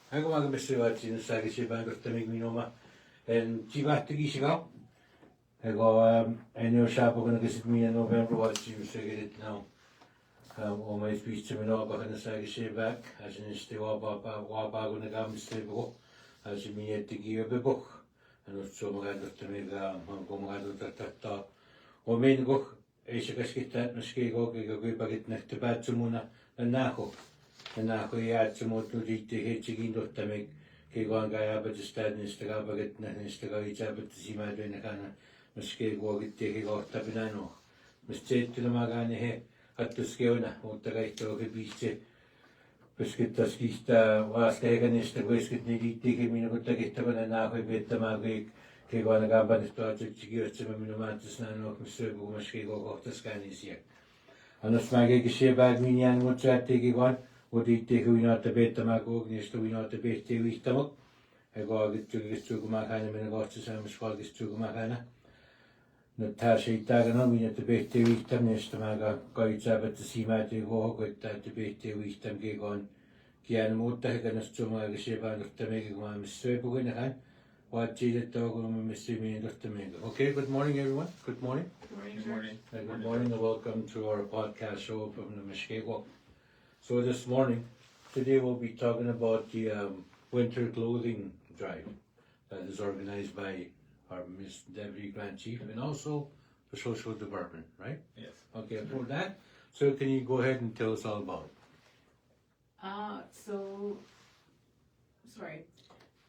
Ako mga mesiwa sinasagi siya ba ng tamig minoma and chiba tigi siya ako ano siya po kung nagasit mi November what you say it now o may speech sa mino ba kana sagi siya back as in stiwa ba ko nagamis ko as mi tigi bebok ano so mga tamig kung mga tatata o may ko ay siya kaskita Mushkegowuk kay bagit na tapat muna nako na ako iat sa mga tulite kay chigindot tamig kay kuang kaya ba stad ni staga bagat na ni staga ichabat si madre na kana Mushkegowuk kay ko tapinano mistet na magane he at tuskeo na o taga ito kay biche peskitas kista was kay kanista weskit ni dite kay minugot tagita ba na ako beta magay kay kuang nagaba ni sto chigir sa minumatis na no Mushkegowuk Mushkegowuk tas kanisia ano smagay kisya bag minyan mo sa tigi kuang och dit det går inte bättre med och ni står inte bättre i vita jag går att tjuga med henne men jag går så med tjuga med henne Natasha idag när vi inte bättre i vita nästa med går så att se med det går och att det bättre i vita med går igen mot det kan det så med sig bara det med gå med så på den här vad det då går med sig med det med okay good morning everyone good morning Good morning. good morning and welcome to our podcast show from the Mushkegowuk. So this morning, today we'll be talking about the winter clothing drive that is organized by our Miss Deputy Grand Chief and also the Social Department, right? Yes. Okay, for that, so can you go ahead and tell us all about it?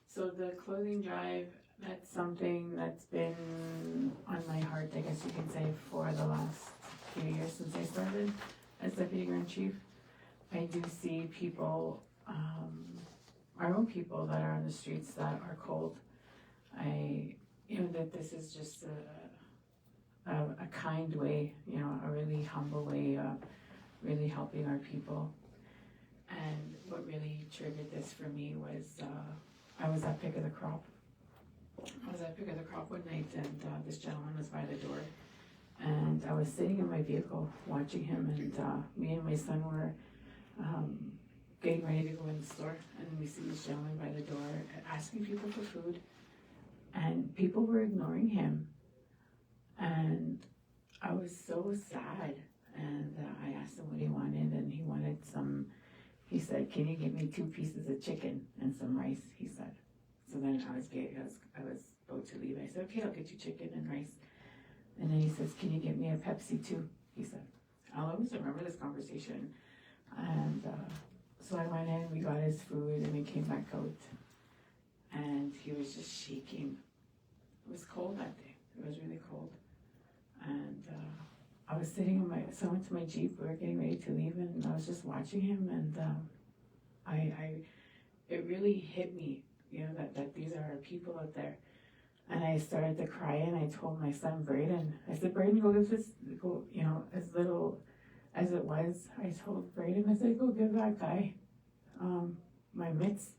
So the clothing drive, that's something that's been on my heart, I guess you can say, for the last few years since I started as Deputy Grand Chief. I do see people, our own people that are on the streets that are cold. That this is just a kind way, a really humble way of really helping our people. And what really triggered this for me was I was at Pick of the Crop. I was at Pick of the Crop one night and this gentleman was by the door. And I was sitting in my vehicle watching him and me and my son were getting ready to go in the store, and we see this gentleman by the door asking people for food, and people were ignoring him, and I was so sad. And I asked him what he wanted, and he wanted he said, "Can you give me 2 pieces of chicken and some rice?" he said. So then I was about to leave. I said, "Okay, I'll get you chicken and rice." And then he says, "Can you get me a Pepsi too?" he said. I'll always remember this conversation. And so I went in, we got his food, and we came back out. And he was just shaking. It was cold that day. It was really cold. And I was sitting so I went to my Jeep, we were getting ready to leave, and I was just watching him, and it really hit me, that these are our people out there. And I started to cry, and I told my son, Braden, I said, "Braden, go give this, as little as it was." I told Braden, I said, "Go give that guy my mitts."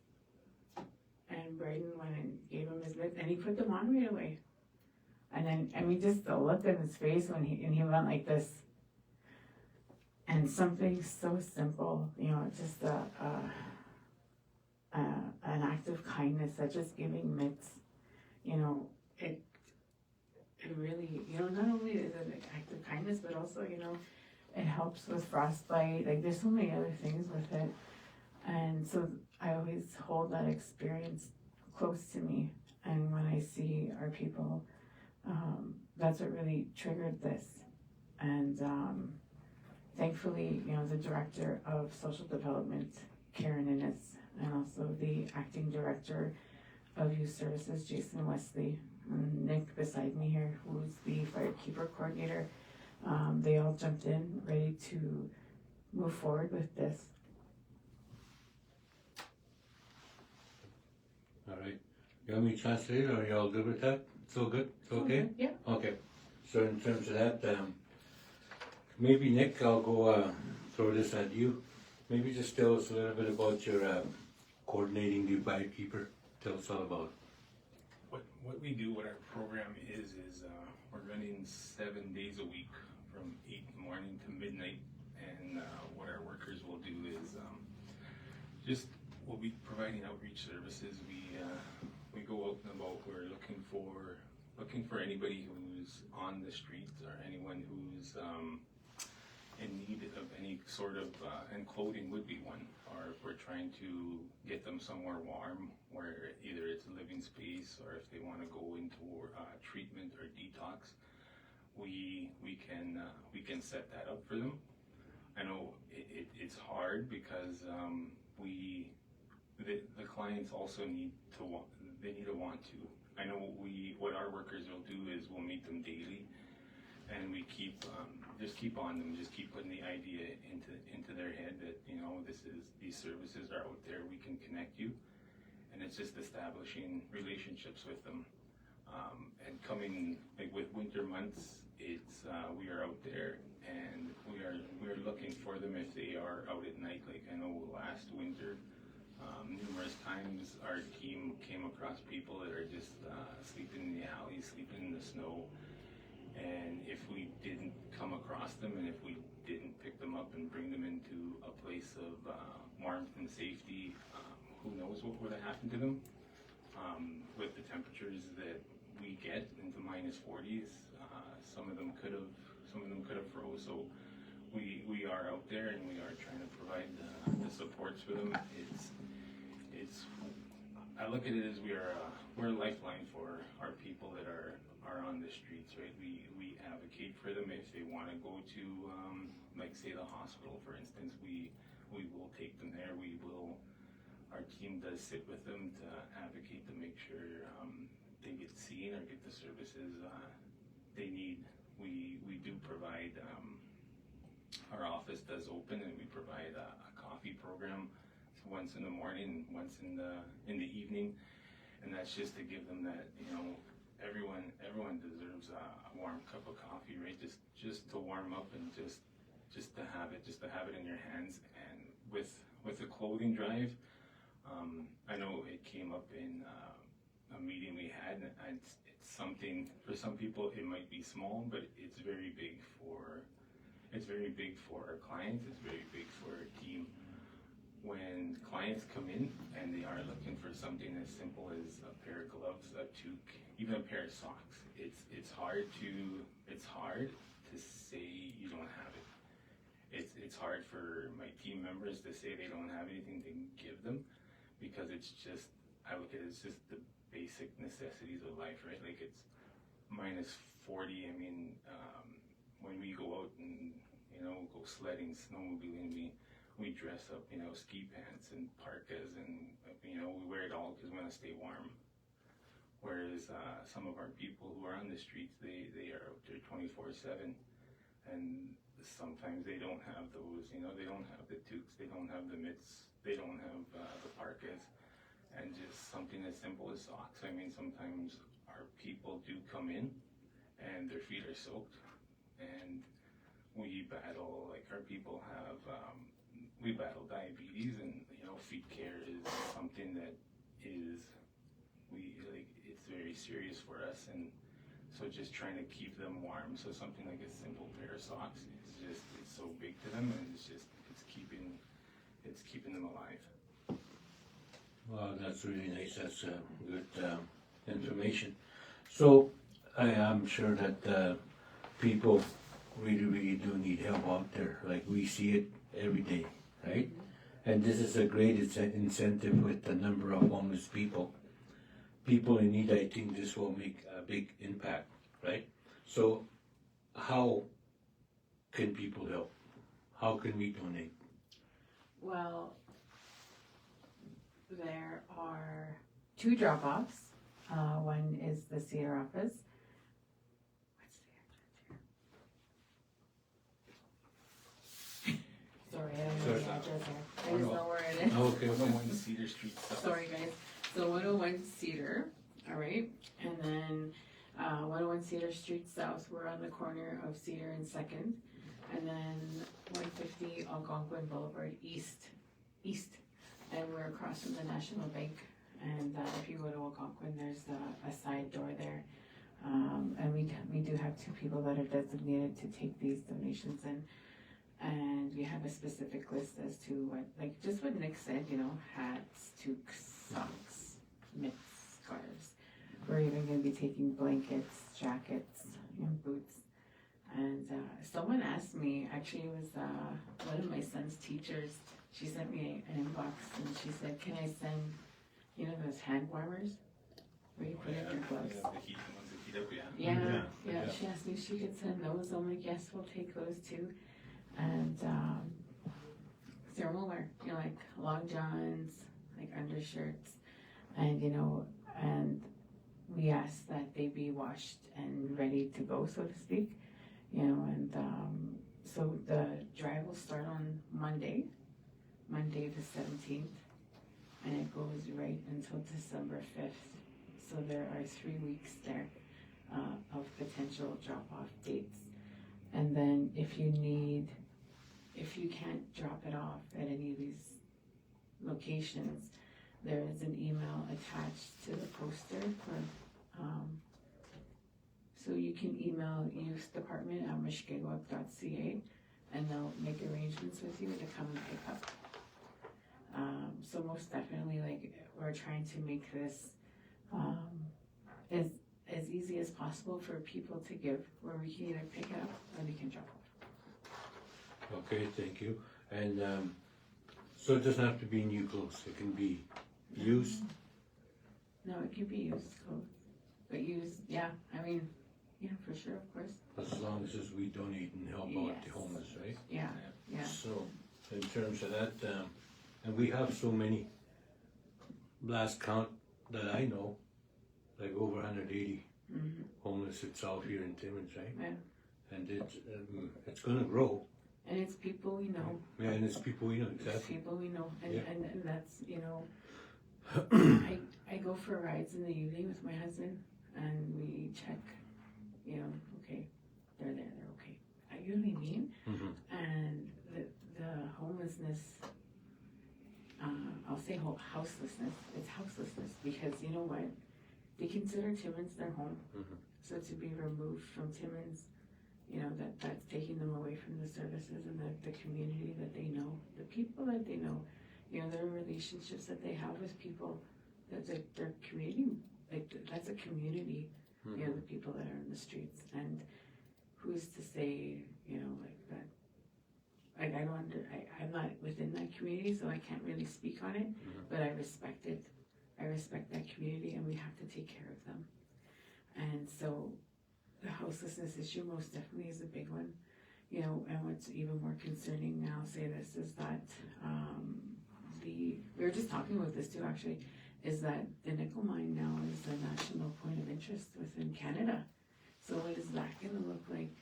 And Braden went and gave him his mitts, and he put them on right away. And then, just the look on his face when he went like this. And something so simple, just an act of kindness, such as giving mitts, it really, not only is it an act of kindness, but also, it helps with frostbite. Like, there's so many other things with it. And so I always hold that experience close to me. And when I see our people, that's what really triggered this. And thankfully, the director of social development, Karen Innes, and also the acting director of youth services, Jason Wesley, and Nick beside me here, who's the firekeeper coordinator, they all jumped in, ready to move forward with this. All right. You want me to translate it, or are you all good with that? It's all good? It's okay? Yeah. Okay. So in terms of that, maybe Nick, I'll go throw this at you. Maybe just tell us a little bit about your coordinating the firekeeper. Tell us all about it. What we do, what our program is we're running 7 days a week from 8 in the morning to midnight. And what our workers will do is just we'll be providing outreach services. We go out and about. We're looking for anybody who's on the streets or anyone who's in need of any sort of, and clothing would be one, or if we're trying to get them somewhere warm, where either it's a living space or if they want to go into treatment or detox, we can set that up for them. I know it's hard because the clients also need to want to. I know what our workers will do is we'll meet them daily, and we keep on them, just keep putting the idea into their head that, you know, these services are out there, we can connect you, and it's just establishing relationships with them. And coming, like with winter months, it's we are out there and we are looking for them if they are out at night. Like I know last winter, numerous times our team came across people that are just sleeping in the alleys, sleeping in the snow. And if we didn't come across them, and if we didn't pick them up and bring them into a place of warmth and safety, who knows what would have happened to them. With the temperatures that we get into -40s, some of them could have froze. So we are out there and we are trying to provide the supports for them. I look at it as we're a lifeline for our people that are on the streets, right? We advocate for them if they want to go to, like say the hospital, for instance. We will take them there. Our team does sit with them to advocate to make sure they get seen or get the services they need. We do provide, our office does open, and we provide a coffee program once in the morning, once in the evening, and that's just to give them that, you know, everyone deserves a warm cup of coffee, right? Just to warm up and just to have it in your hands. And with the clothing drive, I know it came up in a meeting we had, and it's something for some people it might be small, but it's very big for our clients. It's very big for our team. When clients come in and they are looking for something as simple as a pair of gloves, a toque, even a pair of socks, it's hard to say you don't have it. It's hard for my team members to say they don't have anything to give them, because it's just, I look at it as just the basic necessities of life, right? Like it's -40. I mean, when we go out and, you know, go sledding, snowmobiling, we dress up, you know, ski pants and parkas, and, you know, we wear it all because we want to stay warm. Whereas some of our people who are on the streets, they are out there 24/7, and sometimes they don't have those, you know, they don't have the toques, they don't have the mitts, they don't have the parkas, and just something as simple as socks. I mean, sometimes our people do come in and their feet are soaked, and we battle, like our people have, we battle diabetes, and, you know, feet care is something that is, it's very serious for us, and so just trying to keep them warm. So something like a simple pair of socks, it's so big to them, and it's keeping them alive. Well, that's really nice. That's good information. So I'm sure that people really do need help out there. Like we see it every day, right? And this is a great incentive with the number of homeless people in need. I think this will make a big impact, right? So how can people help? How can we donate? Well, there are 2 drop-offs. One is the Cedar office. What's the address here? Sorry, I don't know the address here. I just know where it is. Okay. 101 Cedar Street South. Sorry, guys. So 101 Cedar, all right? And then 101 Cedar Street South, we're on the corner of Cedar and 2nd. And then 150 Algonquin Boulevard East. And we're across from the National Bank. And if you go to Algonquin, there's a side door there. And we do have 2 people that are designated to take these donations in. And we have a specific list as to what, like just what Nick said, you know, hats, toques, socks, mitts, scarves. We're even going to be taking blankets, jackets, boots. And someone asked me, actually it was one of my son's teachers, she sent me an inbox and she said, can I send, those hand warmers where you put in your gloves? Yeah, the ones that heat up, yeah. Yeah. She asked me if she could send those. I'm like, yes, we'll take those too. And thermal wear, like long johns, like undershirts, and and we asked that they be washed and ready to go, so to speak, and so the drive will start on Monday the 17th, and it goes right until December 5th. So there are 3 weeks there of potential drop-off dates. And then if you can't drop it off at any of these locations, there is an email attached to the poster so you can email youth department at mushkegowuk.ca and they'll make arrangements with you to come and pick up. So most definitely, like, we're trying to make this as easy as possible for people to give, where we can either pick it up or they can drop off. Okay, thank you. And so it doesn't have to be new clothes, it can be used? No, it can be used clothes. But used, for sure, of course. As long as we donate and help out the homeless, right? Yeah. So, in terms of that, and we have so many, last count that I know, like over 180 homeless itself here in Timmins, right? Yeah. And it's going to grow. And it's people we know. Yeah, and it's people we know, exactly. It's people we know. And, Yeah. and that's, I go for rides in the evening with my husband and we check, okay, they're there, they're okay. You know what I mean? And the homelessness, I'll say houselessness, it's houselessness because you know what? They consider Timmins their home. So to be removed from Timmins, that's taking them away from the services and the community that they know, the people that they know, their relationships that they have with people, that they're creating, like that's a community, the people that are in the streets. And who's to say, like that, like I'm not within that community, so I can't really speak on it, but I respect it. I respect that community and we have to take care of them. And so the houselessness issue most definitely is a big one, and what's even more concerning, I'll say this, is that we were just talking about this too actually, is that the nickel mine now is a national point of interest within Canada. So what is that going to look like?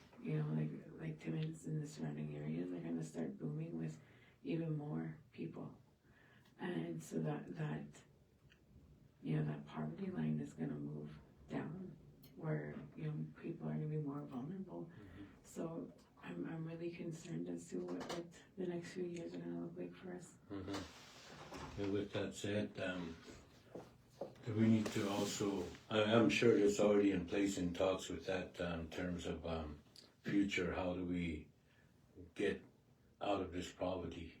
Like Timmins and the surrounding areas are going to start booming with even more people. And so that poverty line is going to move down where, people are going to be more vulnerable. So I'm really concerned as to what the next few years are going to look like for us. And with that said, do we need to also, I'm sure it's already in place in talks with that in terms of future, how do we get out of this poverty,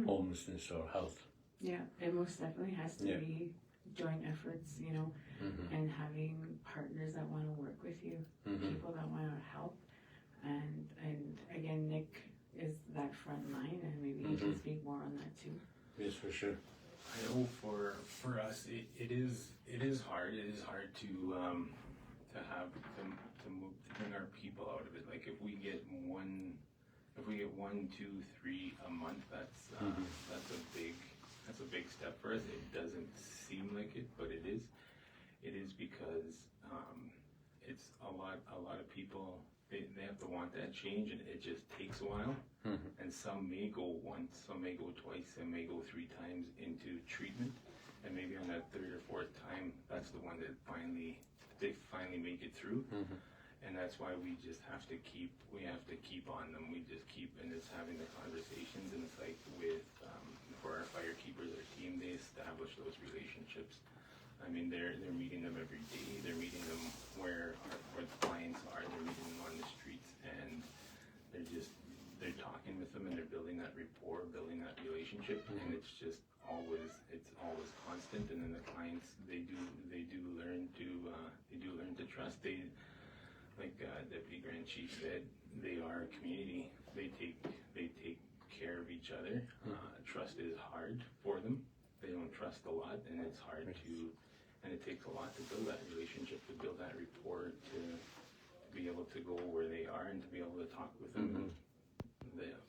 homelessness or health? Yeah, it most definitely has to be joint efforts, and having partners that want to work with you, people that want to help. And again, Nick is that front line, and maybe he can speak more on that too. Yes, for sure. I know for us, it is hard. It is hard to bring our people out of it. Like if we get one, 2, 3 a month, that's a big step for us. It doesn't seem like it, but it is. It is because it's a lot of people. They have to want that change, and it just takes a while. And some may go once, some may go twice, some may go 3 times into treatment, and maybe on that 3rd or 4th time, that's the one that they finally make it through. And that's why we just have to keep on them. We just keep, and it's having the conversations, and it's like for our firekeepers, our team, they establish those relationships. I mean, they're meeting them every day. They're meeting them where the clients are. They're meeting them on the streets, and they're talking with them, and they're building that rapport, building that relationship, and it's always trust. They, like Deputy Grand Chief said, they are a community. They take care of each other. Trust is hard for them. They don't trust a lot, and it's hard to, and it takes a lot to build that relationship, to build that rapport, to be able to go where they are and to be able to talk with them,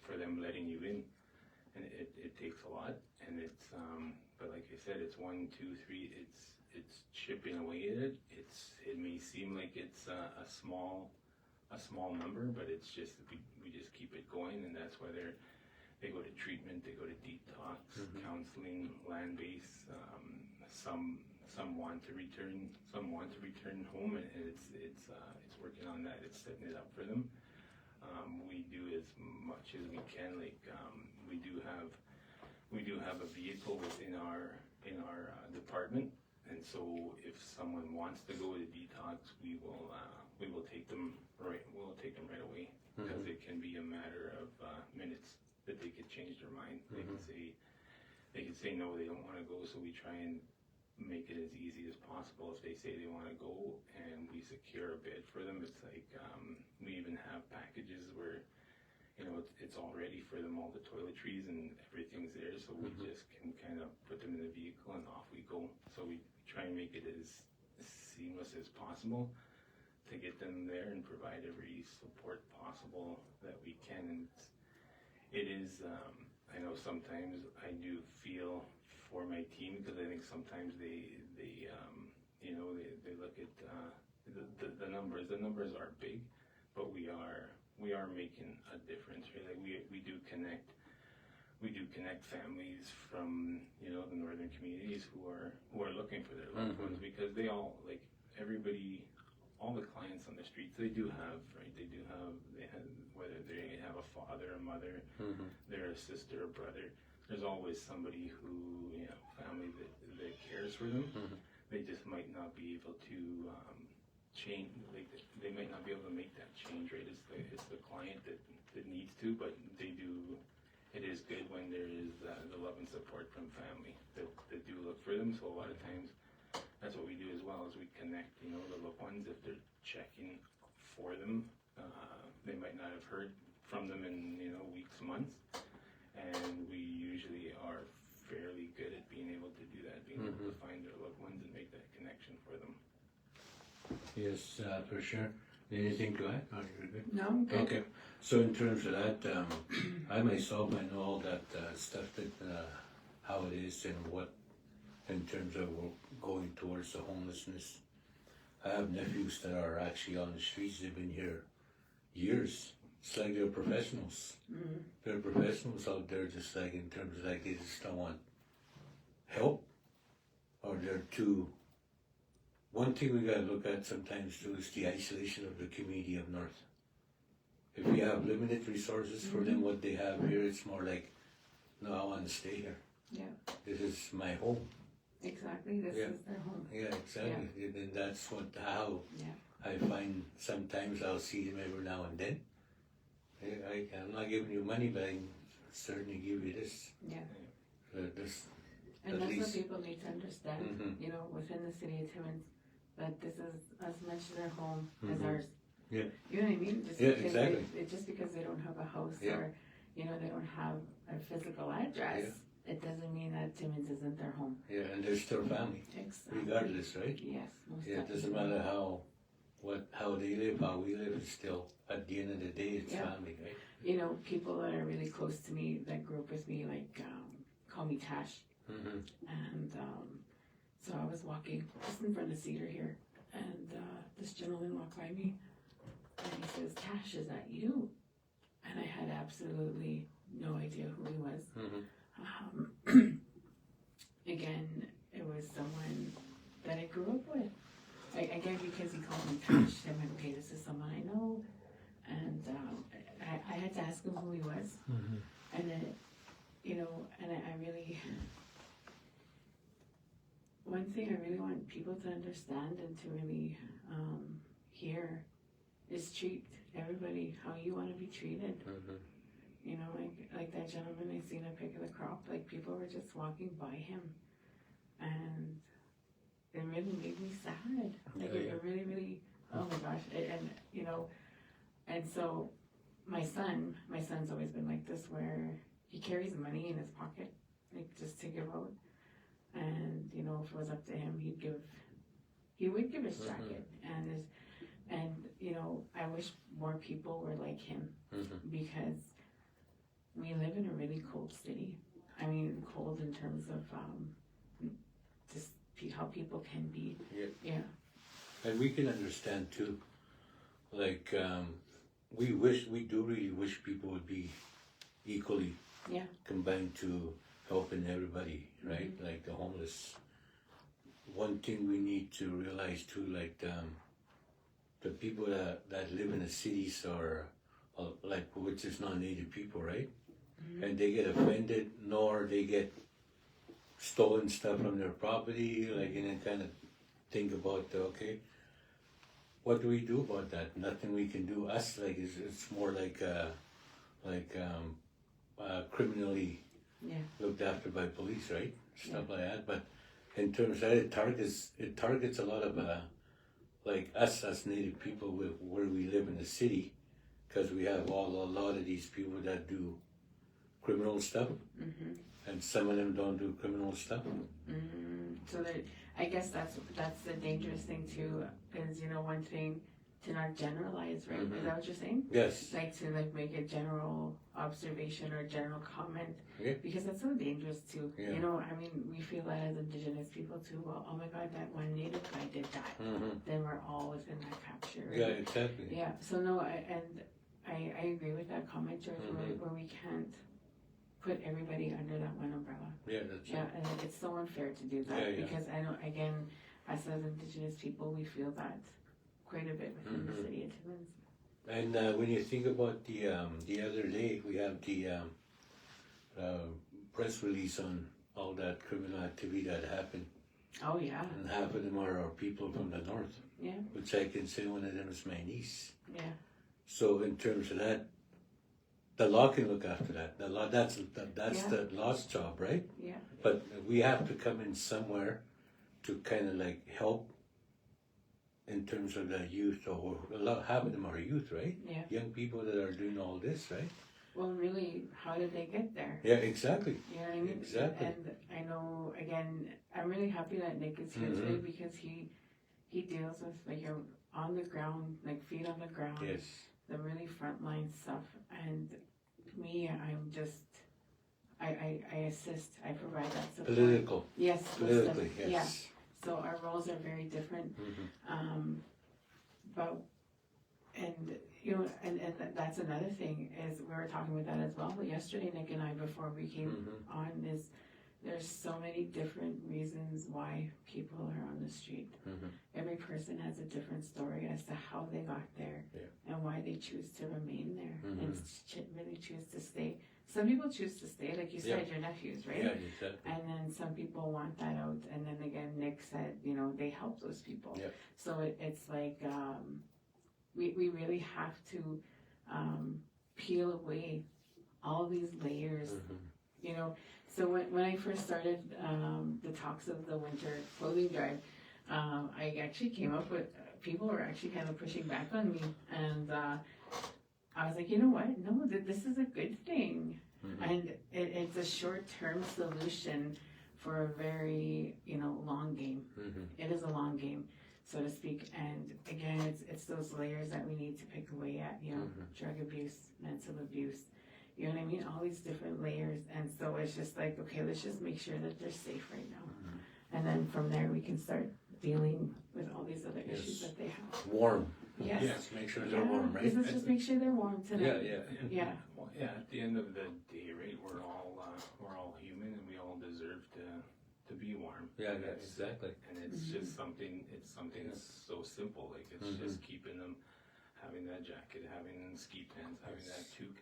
for them letting you in. And it takes a lot, and it's but like I said, it's 1, 2, 3. It's chipping away at it. It may seem like it's a small number, but it's just we just keep it going, and that's why they go to treatment, they go to detox, counseling, land base. Some want to return home, and it's working on that. It's setting it up for them. We do as much as we can. Like we do have a vehicle within our department, and so if someone wants to go to detox, we will take them right. We'll take them right away, because it can be a matter of minutes that they could change their mind. They can say no, they don't want to go. So we try and make it as easy as possible. If they say they want to go and we secure a bed for them, it's like we even have packages where it's all ready for them, all the toiletries and everything's there, so we just can kind of put them in the vehicle and off we go. So we try and make it as seamless as possible to get them there and provide every support possible that we can. And it is I know sometimes I do feel for my team, because I think sometimes they look at the numbers. The numbers are big, but we are making a difference. Right? Like we do connect families from the northern communities who are looking for their loved ones, because they all, like everybody, all the clients on the streets, they have whether they have a father, a mother, they're a sister, a brother. There's always somebody who, family that cares for them. They just might not be able to change. Like they might not be able to make that change. Right? It's the client that needs to, but they do. It is good when there is the love and support from family that do look for them. So a lot of times, that's what we do as well, is we connect, the loved ones. If they're checking for them, they might not have heard from them in, weeks, months. And we usually are fairly good at being able to do that, being able to find their loved ones and make that connection for them. Yes, for sure. Anything to add? No, I'm good. Okay. So in terms of that, I myself, I know all that stuff that how it is and what in terms of going towards the homelessness. I have nephews that are actually on the streets. They've been here years. It's like they're professionals. They're professionals out there, just like in terms of like they just don't want help, or they're too. One thing we gotta look at sometimes too is the isolation of the community of North. If we have limited resources for them, what they have here, it's more like, no, I want to stay here. Yeah. This is my home. Exactly. This is their home. Yeah, exactly. Yeah. And that's how I find sometimes I'll see them every now and then. I'm not giving you money, but I can certainly give you this. Yeah. This, and that's what people need to understand, within the city of Timmins, that this is as much their home as ours. Yeah. You know what I mean? Just exactly. Just because they don't have a house or, they don't have a physical address, it doesn't mean that Timmins isn't their home. Yeah, and they're still family. Exactly. Regardless, right? Yes, most it doesn't matter how they live, how we live, it's still, at the end of the day, it's family, right? People that are really close to me, that grew up with me, like, call me Tash. And so I was walking just in front of Cedar here, and this gentleman walked by me, and he says, "Tash, is that you?" And I had absolutely no idea who he was. Again, it was someone that I grew up with. Again, because he called me Tash, I went, okay, this is someone I know. And I had to ask him who he was. And then, and I really, one thing I really want people to understand and to really hear is treat everybody how you want to be treated. Like that gentleman I seen a pick of the crop, like people were just walking by him, and it really made me sad. Like it really, really gosh. And, you know, and so my son's always been like this, where he carries money in his pocket, like just to give out. And, you know, if it was up to him, he would give his jacket. And, you know, I wish more people were like him, because we live in a really cold city. I mean, cold in terms of just how people can be. Yeah. And we can understand too, like, we do really wish people would be equally combined to helping everybody, right? Like the homeless. One thing we need to realize too, like the people that live in the cities are like, which is non-native people, right? And they get offended, nor they get stolen stuff from their property, like, and then kind of think about, okay, what do we do about that? Nothing we can do. Us, like, it's more like criminally looked after by police, right? Stuff like that. But in terms of that, it targets a lot of like us as native people where we live in the city, because we have a lot of these people that do criminal stuff, and some of them don't do criminal stuff. So that, I guess that's the dangerous thing too, is, you know, one thing to not generalize, right? Is that what you're saying? Yes. Like to like make a general observation or general comment, because that's so dangerous too. You know, I mean, we feel that as Indigenous people too. Well, oh my God, that one Native guy did that. Then we're all within that capture. Right? Yeah, exactly. Yeah. So no, I agree with that comment, George, where we can't put everybody under that one umbrella. Yeah, that's it. And it's so unfair to do that, because I know, again, us as Indigenous people, we feel that quite a bit within the city of Timmins. And when you think about the other day, we have the press release on all that criminal activity that happened. Oh yeah. And half of them are our people from the north. Yeah. Which I can say one of them is my niece. Yeah. So in terms of that, the law can look after that. The law, that's the law's job, right? Yeah. But we have to come in somewhere to kind of like help in terms of the youth, or half of them are youth, right? Yeah. Young people that are doing all this, right? Well, really, how did they get there? Yeah, exactly. You know what I mean? Exactly. And I know, again, I'm really happy that Nick is here today, because he deals with, like, you're on the ground, like feet on the ground. Yes. The really frontline stuff. And me, I'm just, I assist, I provide that support. Political. Yes. Politically, listen, yes. Yeah. So our roles are very different. But, and, you know, and that's another thing, is we were talking about that as well. But yesterday, Nick and I, before we came on, is there's so many different reasons why people are on the street. Every person has a different story as to how they got there and why they choose to remain there and really choose to stay. Some people choose to stay, like you said, your nephews, right? Yeah, exactly. And then some people want that out. And then again, Nick said, you know, they help those people. Yeah. So it's like, we really have to peel away all these layers, you know. So when I first started the talks of the winter clothing drive, I actually came up with, people were actually kind of pushing back on me, and I was like, you know what? No, this is a good thing, and it's a short-term solution for a very, you know, long game. It is a long game, so to speak. And again, it's those layers that we need to pick away at. You know, drug abuse, mental abuse. You know what I mean? All these different layers. And so it's just like, okay, let's just make sure that they're safe right now. And then from there, we can start dealing with all these other issues that they have. Warm. Yes. Make sure they're warm, right? Let's just make sure they're warm tonight. Yeah. Well, yeah. At the end of the day, right? We're all human, and we all deserve to be warm. Yeah, exactly. And it's just something. It's something that's so simple. Like it's just keeping them, having that jacket, having ski pants, having that toque.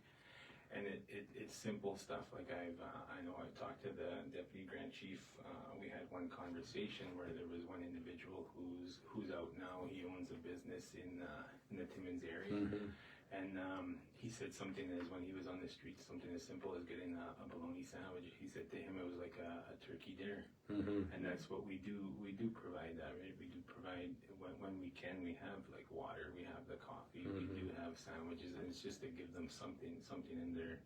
And it's simple stuff. Like I know I've talked to the deputy grand chief. We had one conversation where there was one individual who's out now. He owns a business in the Timmins area, And he said something as when he was on the street, something as simple as getting a bologna sandwich. He said to him it was like a turkey dinner. And that's what we do. We do provide that, right? We do provide, when we can, we have like water, we have the coffee, we do have sandwiches, and it's just to give them something in their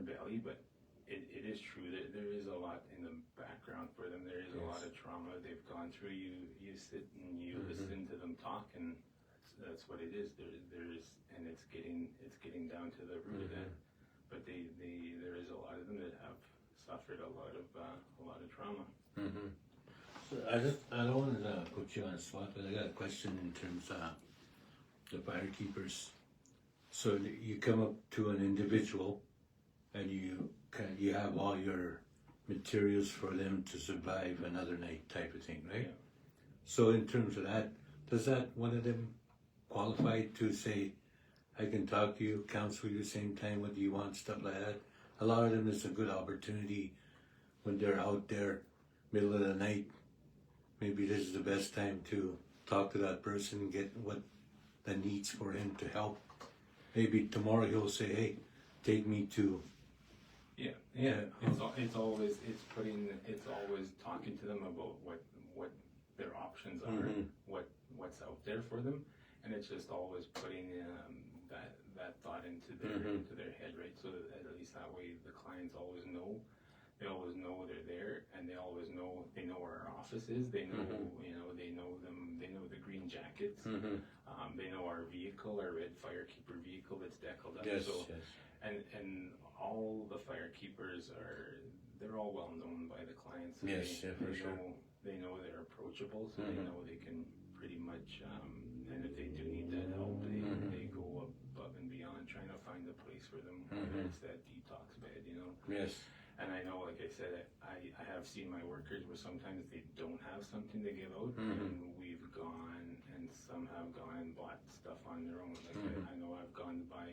belly. But it is true that there is a lot in the background for them. There is a lot of trauma they've gone through. You sit and you listen to them talk, and that's what it is. There is, and it's getting down to the root of that. But there is a lot of them that have suffered a lot of trauma. So I don't want to put you on the spot, but I got a question in terms of the firekeepers. So you come up to an individual, and you have all your materials for them to survive another night, type of thing, right? Yeah. So in terms of that, does that one of them qualify to say, I can talk to you, counsel you same time, what do you want, stuff like that? A lot of them, it's a good opportunity when they're out there, middle of the night. Maybe this is the best time to talk to that person and get what the needs for him to help. Maybe tomorrow he'll say, hey, take me to. Yeah. It's always talking to them about what their options are, what's out there for them, and it's just always putting that thought into their head, right? So that at least that way the clients always know. They always know they're there, and they always know where our office is. They know they know them. They know the green jackets. They know our vehicle, our red firekeeper vehicle that's deckled up. Yes, so, yes. And all the firekeepers they're all well known by the clients. So Yes, for sure. They know they're approachable, so they know they can pretty much. And if they do need that help, they go above and beyond trying to find a place for them, whether it's that detox bed, Yes. And I know, like I said, I have seen my workers where sometimes they don't have something to give out, and we've gone, and some have gone and bought stuff on their own. Like I know I've gone by,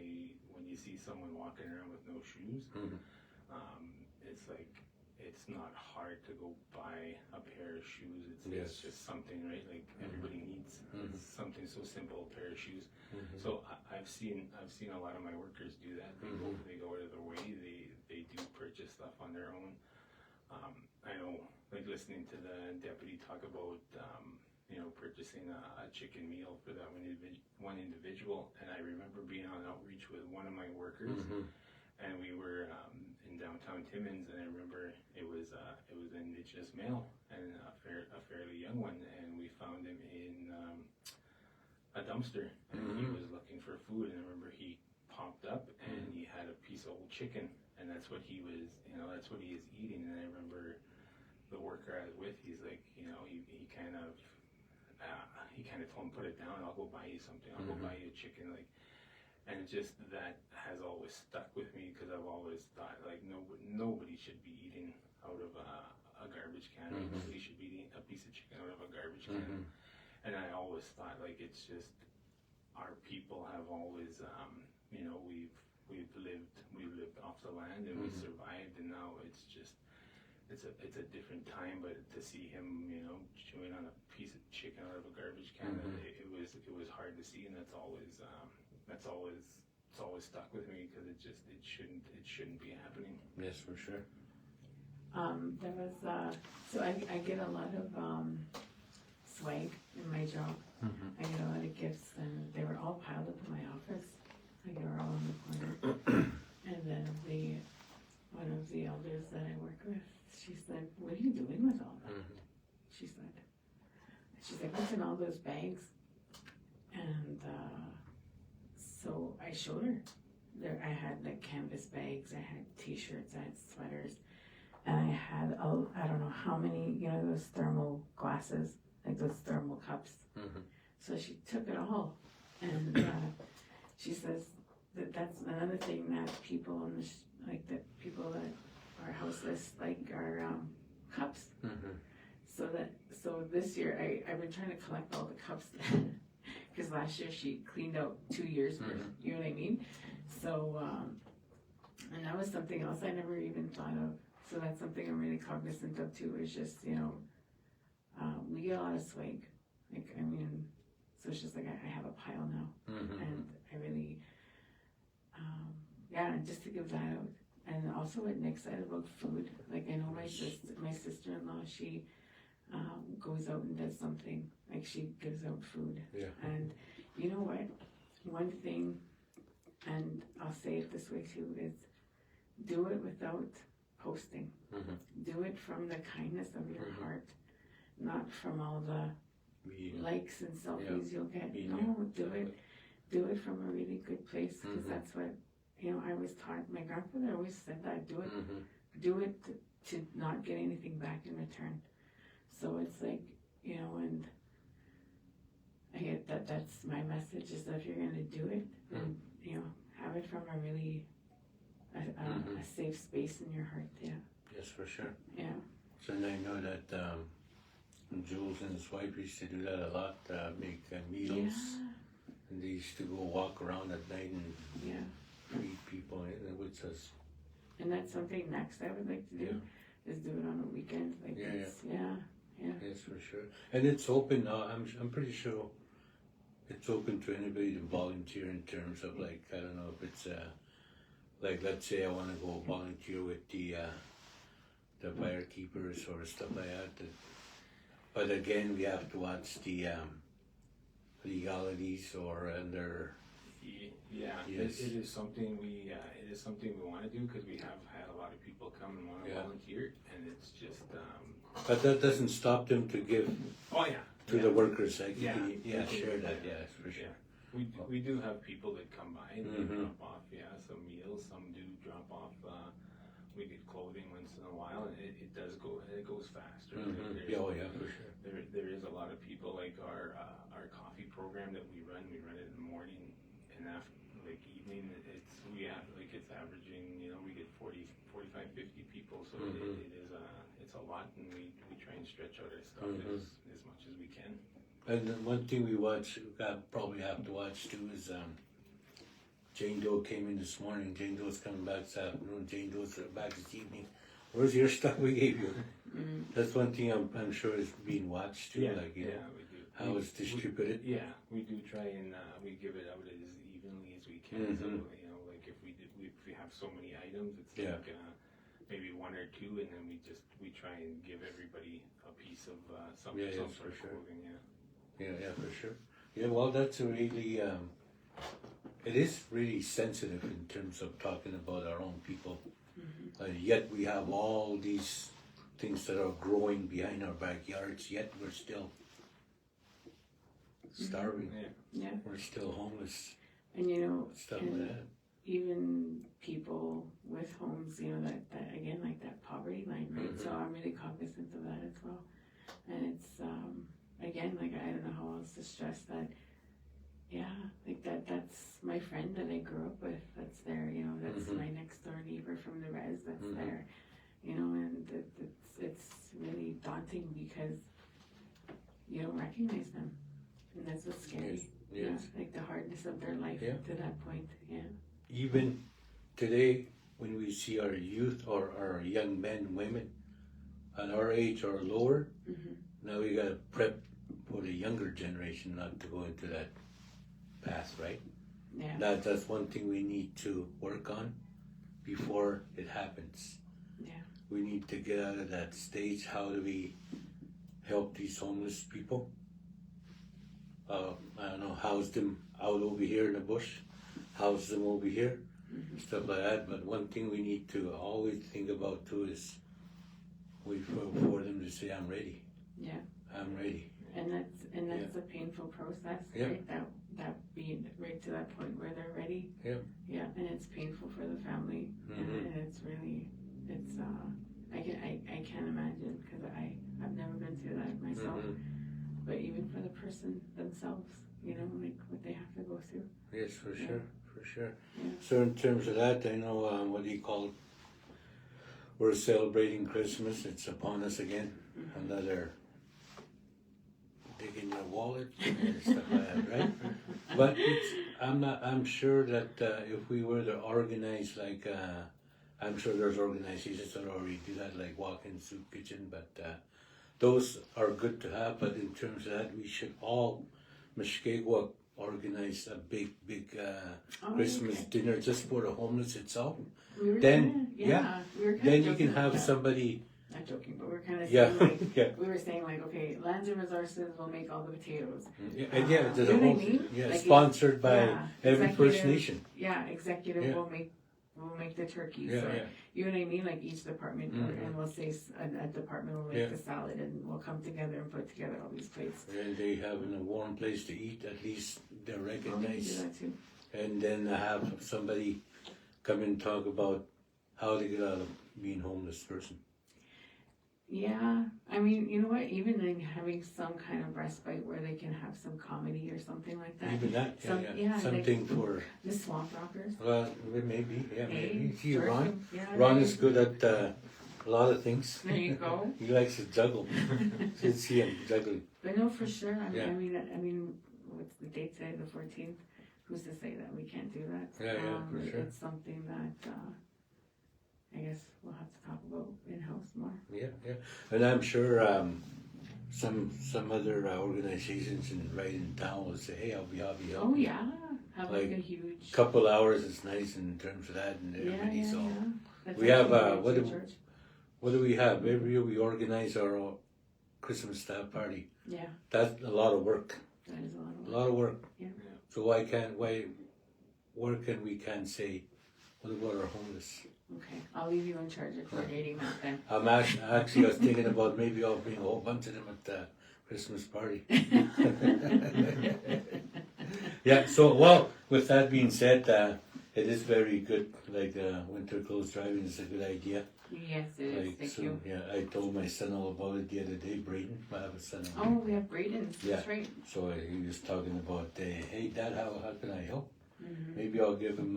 when you see someone walking around with no shoes, it's like, it's not hard to go buy a pair of shoes. It's just something, right? Like everybody needs something so simple, a pair of shoes. So I've seen a lot of my workers do that. They go out of their way. They do purchase stuff on their own. I know, like listening to the deputy talk about purchasing a chicken meal for that one individual, and I remember being on outreach with one of my workers, and we were in downtown Timmins, and I remember it was an Indigenous male and a fairly young one, and we found him in a dumpster, and he was looking for food, and I remember he popped up and he had a piece of old chicken, and that's what he was, that's what he is eating. And I remember the worker I was with, he's like, he kind of told him, put it down, I'll go buy you something, I'll go buy you a chicken, like. And just that has always stuck with me, because I've always thought, like, nobody should be eating out of a garbage can. Nobody should be eating a piece of chicken out of a garbage can. And I always thought, like, it's just, our people have always, we've lived off the land, and we survived, and now it's just, it's a different time. But to see him, chewing on a piece of chicken out of a garbage can, it was hard to see, and it's always stuck with me, because it shouldn't be happening. Yes, for sure. There was so I get a lot of swag in my job. I get a lot of gifts, and they were all piled up in my office. Like they were all in the corner. And then one of the elders that I work with, she said, "What are you doing with all that?" She's like, "What's in all those bags?" And so I showed her. I had like canvas bags, I had t-shirts, I had sweaters, and I had I don't know how many, those thermal glasses, like those thermal cups. So she took it all, and she says that's another thing that people that people that are houseless like are cups. So this year I've been trying to collect all the cups. Because last year she cleaned out 2 years worth, you know what I mean? So, and that was something else I never even thought of. So that's something I'm really cognizant of too, is just, we get a lot of swag. Like, So she's like, I have a pile now. Mm-hmm. And I really, yeah, just to give that out. And also what Nick said about food, like I know my sister-in-law, she goes out and does something, like she gives out food. Yeah. And you know what? One thing, and I'll say it this way too, is do it without posting. Mm-hmm. Do it from the kindness of your Mhm. heart, not from all the likes and selfies you'll get. No, do it from a really good place, because that's what, you know, I was taught. My grandfather always said that, do it to not get anything back in return. So it's like, you know, and I get that that's my message, is that if you're going to do it, then, you know, have it from a really a safe space in your heart. Yeah. Yes, for sure. Yeah. So I know that Jules and his wife used to do that a lot, make meals. Yeah. And they used to go walk around at night and Yeah. feed people, which was, And that's something next I would like to do, is do it on a weekend. Like yeah. yes, for sure. And it's open now. I'm pretty sure it's open to anybody to volunteer in terms of, like, I don't know if it's like, let's say I want to go volunteer with the fire keepers or stuff like that. But again, we have to watch the legalities and their. Yeah, Yes. it is something we want to do, because we have had a lot of people come and want to volunteer, and it's just. But that doesn't stop them to give. Oh yeah. To the workers, like Yeah. share that, yes, for sure. We do have people that come by and they Mhm. drop off, some meals. Some do drop off. We get clothing once in a while, and it goes faster. Mm-hmm. For sure. There is a lot of people, like our coffee program that we run. We run it in the morning and after, like evening. It's averaging, we get 40, 45, 50 people. So it's a lot, and we try and stretch out our stuff as much as we can. And then one thing we probably have to watch too is Jane Doe came in this morning. Jane Doe's coming back this afternoon. Jane Doe's back this evening. Where's your stuff we gave you? That's one thing I'm sure is being watched too. We do. How it's distributed. We do try and we give it out as evenly as we can. So like if we have so many items, it's like maybe one or two, and then we try and give everybody a piece of some sort of clothing. Yeah, for sure. Yeah, well, that's a really, it is really sensitive in terms of talking about our own people. Yet we have all these things that are growing behind our backyards, yet we're still starving. Yeah. We're still homeless. And Stuff like that. even people with homes, that again, like that poverty line, right? So I'm really cognizant of that as well. And it's, again, like, I don't know how else to stress that, like that's my friend that I grew up with, that's there, that's my next door neighbor from the res, that's there, and it's really daunting because you don't recognize them. And that's what's scary. Yes. Like the hardness of their life to that point. Even today, when we see our youth or our young men and women at our age or lower, now we got to prep for the younger generation not to go into that path, right? Yeah. That's one thing we need to work on before it happens. Yeah. We need to get out of that stage. How do we help these homeless people? I don't know, house them out over here in the bush, house them over here, stuff like that. But one thing we need to always think about too is wait for them to say, I'm ready. Yeah. I'm ready. And that's a painful process, right? That being right to that point where they're ready. Yeah. Yeah, and it's painful for the family, and it's really, I can't imagine, because I've never been through that myself. But even for the person themselves, like what they have to go through. Yes, for sure. Yeah. So in terms of that, I know what do you call it? We're celebrating Christmas. It's upon us again. Another dig in your wallet and stuff like that, right? But I'm sure that if we were to organize, like, I'm sure there's organizations that already do that, like walk-in soup kitchen, but those are good to have. But in terms of that, we should all Mushkegowuk organized a big Christmas dinner just for the homeless itself. We were Then, we were kind then of you can joking have about that. somebody. Not joking, but we're kind of Yeah, saying like, yeah. we were saying like, okay, Lands and Resources will make all the potatoes. And yeah, there's You a know what whole I mean? yeah, Like sponsored by yeah, every First executive- Nation. Yeah, executive Yeah. will make the turkeys. Yeah, or, yeah. You know what I mean? Like each department, Mhm. and we'll say a department will make Yeah. the salad, and we'll come together and put together all these plates. And they have a warm place to eat. At least they're Oh, we can do recognized. that too. And then have somebody come and talk about how to get out of being a homeless person. Yeah, I mean, you know what? Even like having some kind of respite where they can have some comedy or something like that. Even that, Yeah, something for. The Swamp Rockers. Well, maybe, yeah, maybe. Hey, See, George, Ron. yeah, Ron there is you- good at a lot of things. There you go. He likes to juggle. Should see him juggling. But no, for sure. Yeah. I mean, what's the date today? The 14th. Who's to say that we can't do that? Yeah, for sure. It's something that I guess we'll have to talk about in-house more. Yeah, yeah. And I'm sure some other organizations right in town will say, hey, I'll be Oh helping. yeah, have like Like, a huge. Couple hours is nice in terms of that and Yeah, everybody. yeah, So yeah. That's we have, actually what great, do- George. what do we have? Every year we organize our Christmas staff party. Yeah, That's a lot of work. that is a lot of A work. lot of work. Yeah. So where can we can't say, what about our homeless? Okay, I'll leave you in charge of coordinating that then. Actually, I was thinking about maybe I'll bring a whole bunch of them at the Christmas party. Yeah, so, well, with that being said, it is very good, like, winter clothes driving is a good idea. Yes, it is. Like, Thank so, you. yeah, I told my son all about it the other day, Braden, I have a son. Oh, we have Braden's. That's Yeah. right. So he was talking about, hey, Dad, how can I help? Mhm. Maybe I'll give him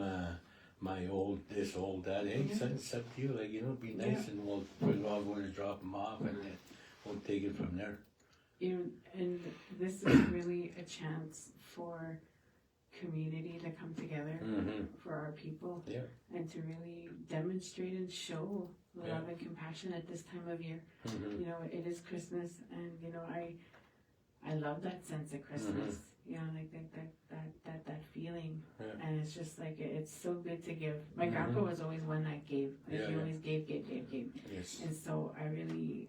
my old this, old that. Hey, Yeah. son, it's up to you. Like, be nice, Yeah. and we'll figure out where to drop him off, and then we'll take it from there. And this is really a chance for community to come together Mm-hmm. for our people Yeah. and to really demonstrate and show love Yeah. and compassion at this time of year. Mm-hmm. You know, it is Christmas, and I love that sense of Christmas. You know, like that feeling, Yeah. and it's just like it's so good to give. My Mhm. grandpa was always one that gave. Like Yeah, he yeah. always gave, Yes. and so I really,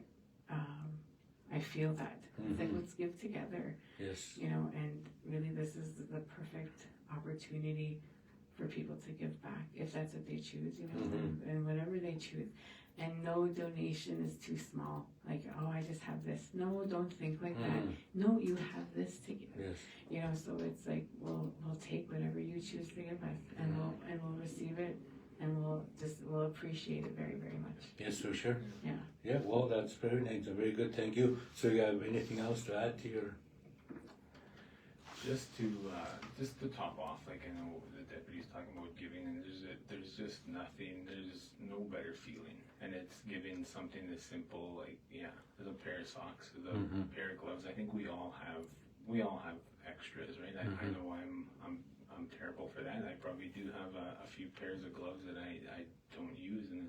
I feel that. It's like Mhm. let's give together. Yes. You know, and really this is the perfect opportunity for people to give back if that's what they choose, you know, Mhm. and whatever they choose. And no donation is too small. Like, oh, I just have this. No, don't think like that. Mhm. No, you have this to give. Yes. You know, so it's like we'll take whatever you choose to give us, and we'll receive it, and we'll appreciate it very, very much. Yes, for sure. Yeah. Yeah. Well, that's very nice. Very good. Thank you. So, you have anything else to add to your? Just to top off, like I know the deputy's talking about giving, and there's just nothing, there's no better feeling, and it's giving something as simple like there's a pair of socks, there's a Mhm. pair of gloves. I think we all have extras, right? I Mhm. know I'm terrible for that. I probably do have a few pairs of gloves that I don't use, and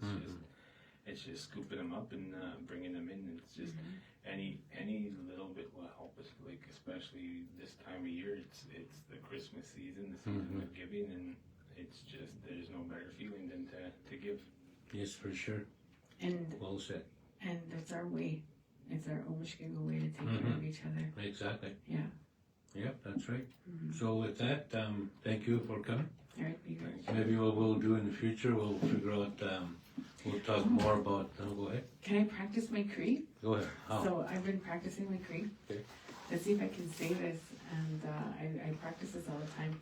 it's just scooping them up and bringing them in. And it's just any little bit will help us, like especially this time of year. It's the Christmas season, the season of giving, and it's just there's no better feeling than to give. Yes, for sure. And Well said. it's our way. It's our Mushkegowuk way to take care of each other. Exactly. Yeah. Yeah, that's right. Mhm. So with that, thank you for coming. All right, be good. Maybe what we'll do in the future, we'll figure out. We'll talk more about. Go ahead. Can I practice my Cree? Go ahead. How? So I've been practicing my Cree. Okay. Let's see if I can say this, and I practice this all the time.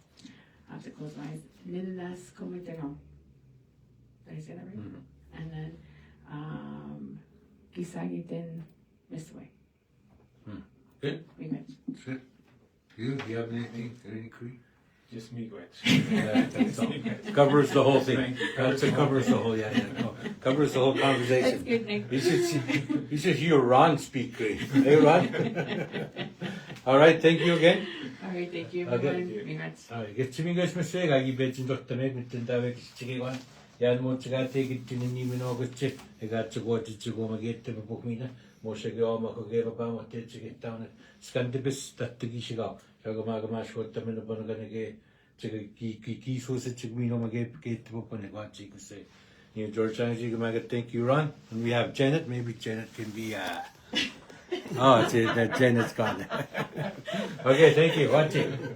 I have to close my eyes. Ninas komiteno. Did I say that right? Mhm. And then gisagitin misway. Good. We good. That's good. You have anything? Any Cree? Just me, Gwetch. Yeah, that's all. Covers the whole thing. Thank you. That's it. Covers the whole. Yeah. No, covers the whole That's conversation. good, Nick. You should hear Ron speak Cree. Hey, Ron. All right. Thank you again. All right, thank you, Okay. everyone. We got Гэрчмигээс мэсэг агибэжин доктамэг мэтэн давэг чигэван яан моцгаа тэгит тинэни миногч эгач гоч чигомагет бухмина Mushkegowuk Nakogee ba mo te chige down skandibis that the gishiga. Shagamash what the Minabonagane Chigi so such a we know get to open a guachi could say. You George Nakogee, thank you, Ron. And we have Janet. Maybe Janet can be oh, Janet's gone. Okay, thank you. Watching.